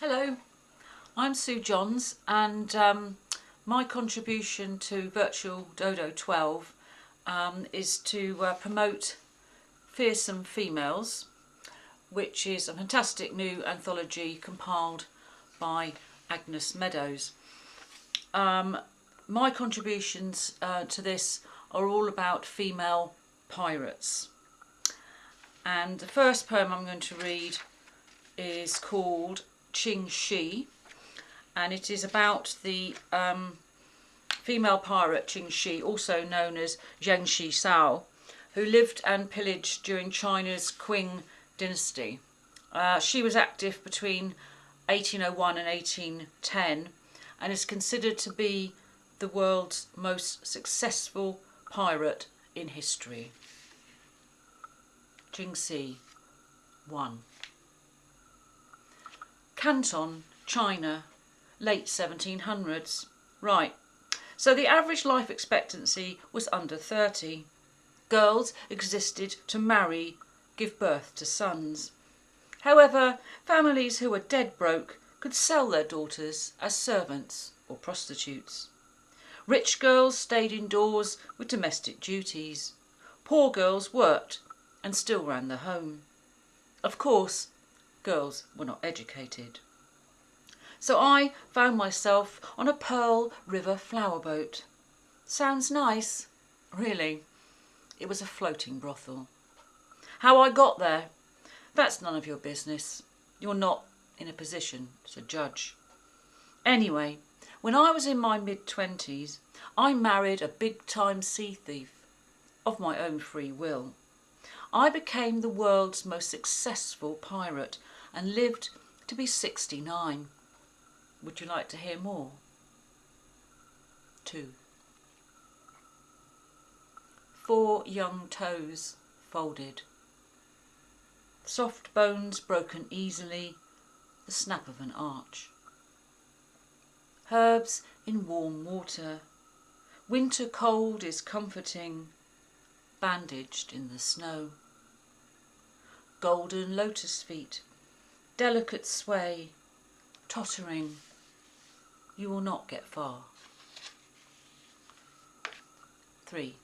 Hello, I'm Sue Johns, and my contribution to Virtual Dodo 12 is to promote Fearsome Females, which is a fantastic new anthology compiled by Agnes Meadows. My contributions to this are all about female pirates, and the first poem I'm going to read is called Qing Shi, and it is about the female pirate Qing Shi, also known as Zheng Shi Sao, who lived and pillaged during China's Qing dynasty. She was active between 1801 and 1810 and is considered to be the world's most successful pirate in history. Qing Shi 1. Canton, China, late 1700s. Right, so the average life expectancy was under 30. Girls existed to marry, give birth to sons. However, families who were dead broke could sell their daughters as servants or prostitutes. Rich girls stayed indoors with domestic duties. Poor girls worked and still ran the home. Of course, girls were not educated. So I found myself on a Pearl River flower boat. Sounds nice? Really, it was a floating brothel. How I got there, that's none of your business. You're not in a position to judge. Anyway, when I was in my mid-20s, I married a big-time sea thief of my own free will. I became the world's most successful pirate and lived to be 69. Would you like to hear more? 2. 4 young toes folded. Soft bones broken easily, the snap of an arch. Herbs in warm water. Winter cold is comforting, bandaged in the snow. Golden lotus feet, delicate sway, tottering, you will not get far. 3.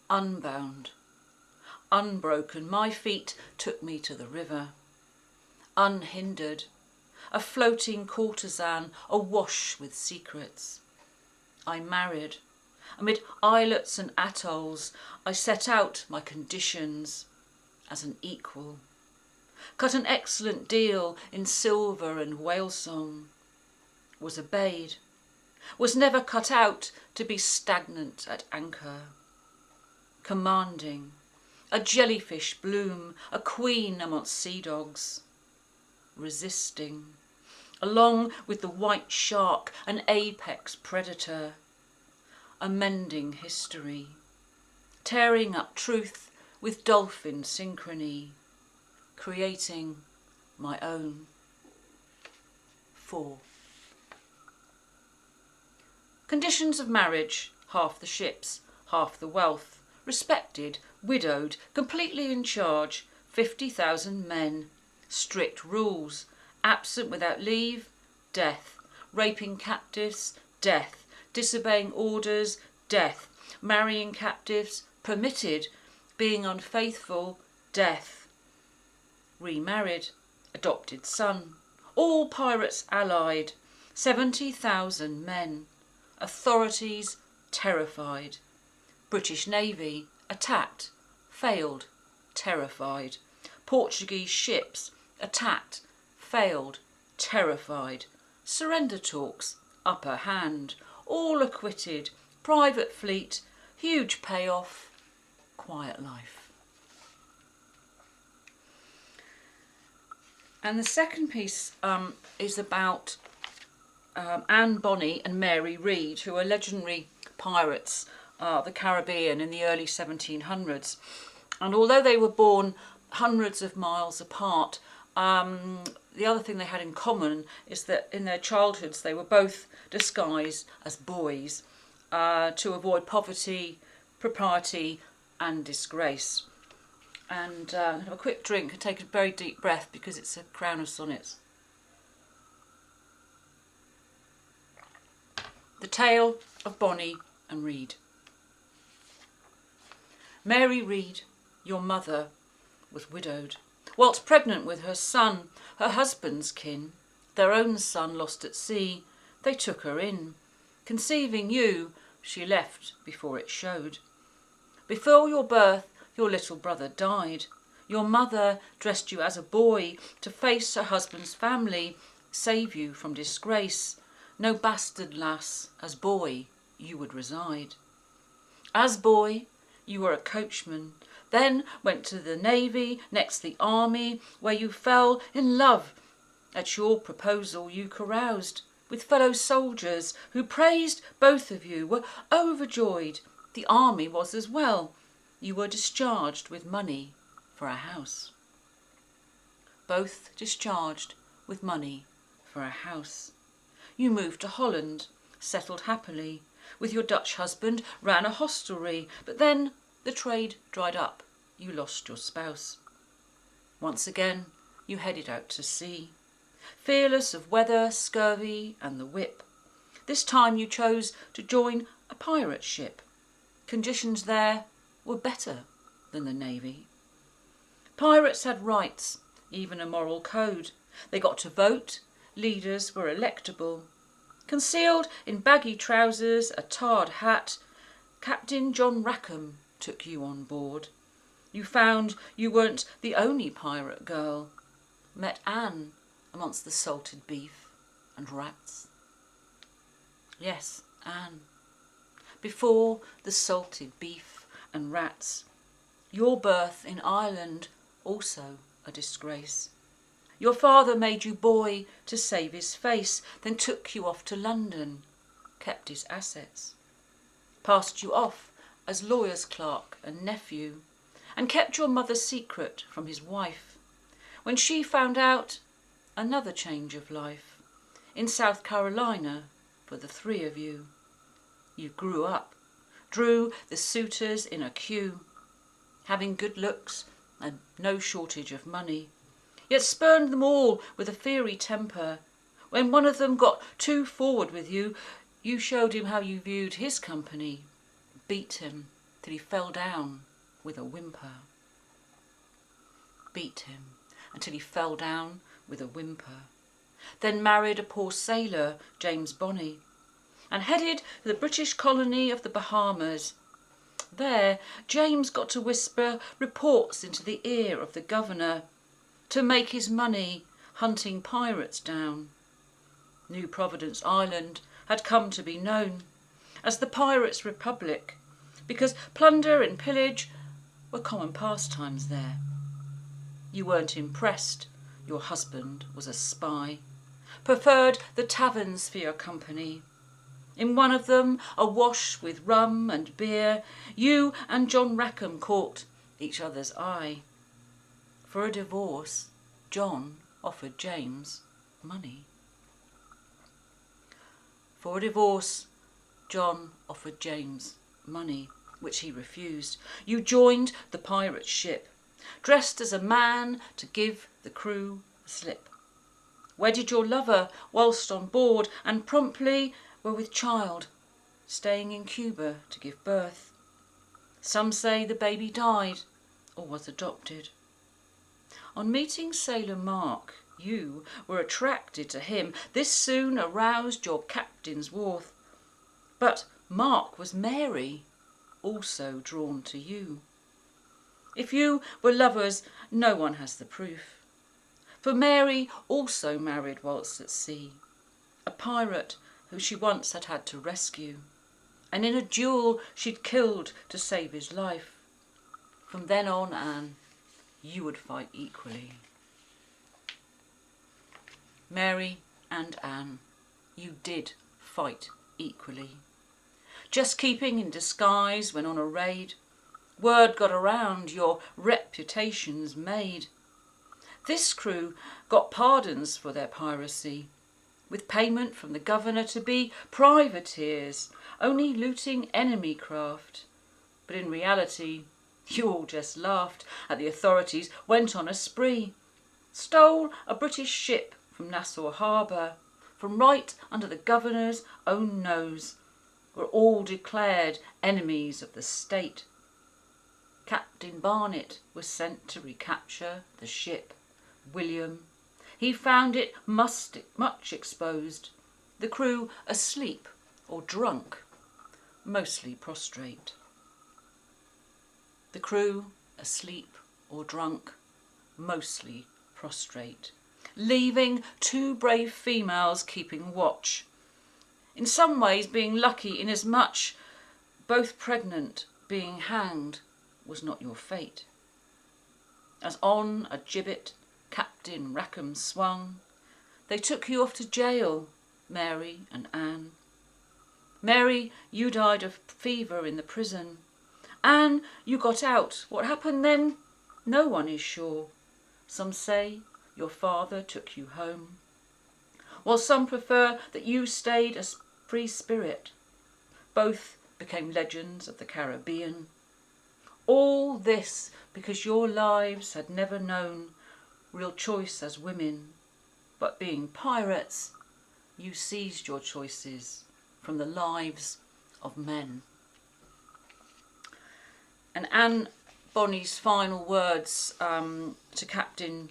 Unbound, unbroken, my feet took me to the river. Unhindered, a floating courtesan awash with secrets. I married. Amid islets and atolls, I set out my conditions as an equal. Cut an excellent deal in silver and whale song. Was obeyed. Was never cut out to be stagnant at anchor. Commanding. A jellyfish bloom, a queen amongst sea dogs. Resisting. Along with the white shark, an apex predator. Amending history. Tearing up truth with dolphin synchrony. Creating my own. 4. Conditions of marriage, half the ships, half the wealth, respected, widowed, completely in charge, 50,000 men, strict rules, absent without leave, death, raping captives, death, disobeying orders, death, marrying captives, permitted, being unfaithful, death. Remarried, adopted son, all pirates allied, 70,000 men, authorities terrified, British Navy attacked, failed, terrified, Portuguese ships attacked, failed, terrified, surrender talks, upper hand, all acquitted, private fleet, huge payoff, quiet life. And the second piece is about Anne Bonny and Mary Read, who are legendary pirates of the Caribbean in the early 1700s. And although they were born hundreds of miles apart, the other thing they had in common is that in their childhoods they were both disguised as boys to avoid poverty, propriety and disgrace. and have a quick drink and take a very deep breath because it's a crown of sonnets. The Tale of Bonny and Reed. Mary Reed, your mother, was widowed, whilst pregnant with her son, her husband's kin. Their own son lost at sea, they took her in. Conceiving you, she left before it showed. Before your birth, your little brother died. Your mother dressed you as a boy to face her husband's family, save you from disgrace. No bastard lass, as boy you would reside. As boy, you were a coachman, then went to the navy, next the army, where you fell in love. At your proposal you caroused with fellow soldiers who praised both of you, were overjoyed. The army was as well. You were discharged with money for a house. Both discharged with money for a house. You moved to Holland, settled happily. With your Dutch husband ran a hostelry, but then the trade dried up. You lost your spouse. Once again you headed out to sea, fearless of weather, scurvy and the whip. This time you chose to join a pirate ship. Conditions there were better than the navy. Pirates had rights, even a moral code. They got to vote, leaders were electable. Concealed in baggy trousers, a tarred hat, Captain John Rackham took you on board. You found you weren't the only pirate girl. Met Anne amongst the salted beef and rats. Yes, Anne. Before the salted beef and rats. Your birth in Ireland also a disgrace. Your father made you boy to save his face, then took you off to London, kept his assets. Passed you off as lawyer's clerk and nephew, and kept your mother's secret from his wife. When she found out, another change of life. In South Carolina, for the three of you. You grew up, drew the suitors in a queue, having good looks and no shortage of money, yet spurned them all with a fiery temper. When one of them got too forward with you, you showed him how you viewed his company, beat him till he fell down with a whimper. Beat him until he fell down with a whimper. Then married a poor sailor, James Bonny, and headed for the British colony of the Bahamas. There, James got to whisper reports into the ear of the governor to make his money hunting pirates down. New Providence Island had come to be known as the Pirates' Republic because plunder and pillage were common pastimes there. You weren't impressed, your husband was a spy, preferred the taverns for your company. In one of them, awash with rum and beer, you and John Rackham caught each other's eye. For a divorce, John offered James money. For a divorce, John offered James money, which he refused. You joined the pirate ship, dressed as a man to give the crew a slip. Wedded your lover whilst on board, and promptly were with child, staying in Cuba to give birth. Some say the baby died or was adopted. On meeting Sailor Mark, you were attracted to him. This soon aroused your captain's wrath. But Mark was Mary, also drawn to you. If you were lovers, no one has the proof. For Mary also married whilst at sea, a pirate who she once had had to rescue, and in a duel she'd killed to save his life. From then on, Anne, you would fight equally. Mary and Anne, you did fight equally. Just keeping in disguise when on a raid, word got around, your reputations made. This crew got pardons for their piracy, with payment from the governor to be privateers, only looting enemy craft. But in reality, You all just laughed at the authorities, went on a spree, stole a British ship from Nassau Harbour, from right under the governor's own nose, were all declared enemies of the state. Captain Barnett was sent to recapture the ship. William, he found it much exposed, the crew asleep or drunk, mostly prostrate. The crew asleep or drunk, mostly prostrate, leaving 2 brave females keeping watch. In some ways being lucky inasmuch both pregnant, being hanged was not your fate. As on a gibbet Captain Rackham swung, they took you off to jail, Mary and Anne. Mary, you died of fever in the prison. Anne, you got out. What happened then? No one is sure. Some say your father took you home, while some prefer that you stayed a free spirit. Both became legends of the Caribbean. All this because your lives had never known real choice as women, but being pirates, you seized your choices from the lives of men. And Anne Bonny's final words to Captain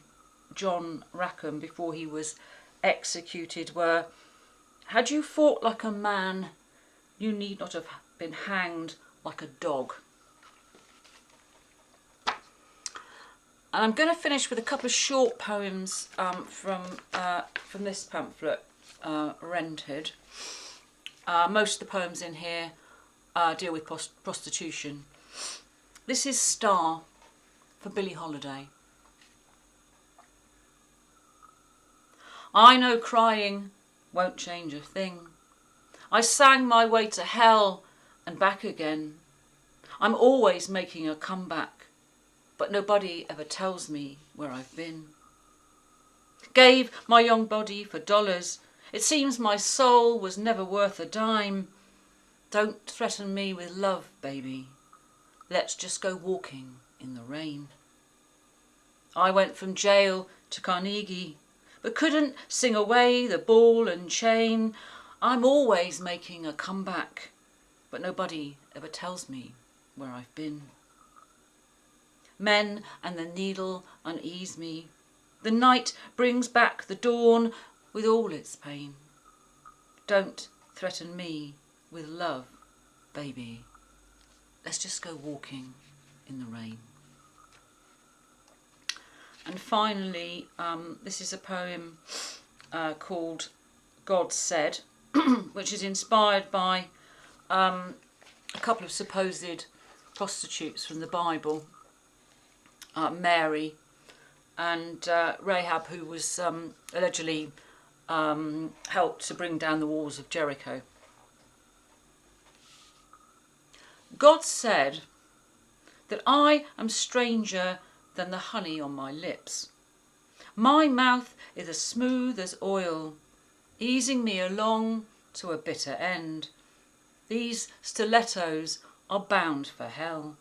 John Rackham before he was executed were, "Had you fought like a man, you need not have been hanged like a dog." And I'm going to finish with a couple of short poems from this pamphlet, Rented. Most of the poems in here deal with prostitution. This is Star for Billie Holiday. I know crying won't change a thing. I sang my way to hell and back again. I'm always making a comeback, but nobody ever tells me where I've been. Gave my young body for dollars. It seems my soul was never worth a dime. Don't threaten me with love, baby. Let's just go walking in the rain. I went from jail to Carnegie, but couldn't sing away the ball and chain. I'm always making a comeback, but nobody ever tells me where I've been. Men and the needle unease me. The night brings back the dawn with all its pain. Don't threaten me with love, baby. Let's just go walking in the rain. And finally, this is a poem called God Said, which is inspired by a couple of supposed prostitutes from the Bible, Mary and Rahab, who was allegedly helped to bring down the walls of Jericho. God said that I am stranger than the honey on my lips. My mouth is as smooth as oil, easing me along to a bitter end. These stilettos are bound for hell.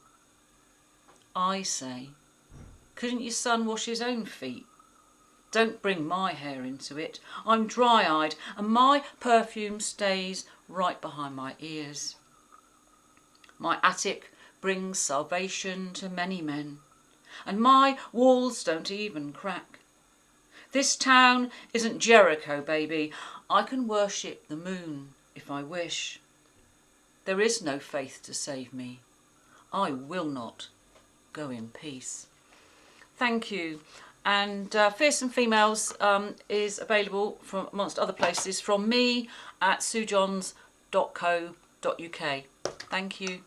I say, couldn't your son wash his own feet? Don't bring my hair into it. I'm dry-eyed and my perfume stays right behind my ears. My attic brings salvation to many men, and my walls don't even crack. This town isn't Jericho, baby. I can worship the moon if I wish. There is no faith to save me. I will not go in peace. Thank you. And Fearsome Females is available from, amongst other places, from me at suejohns.co.uk. Thank you.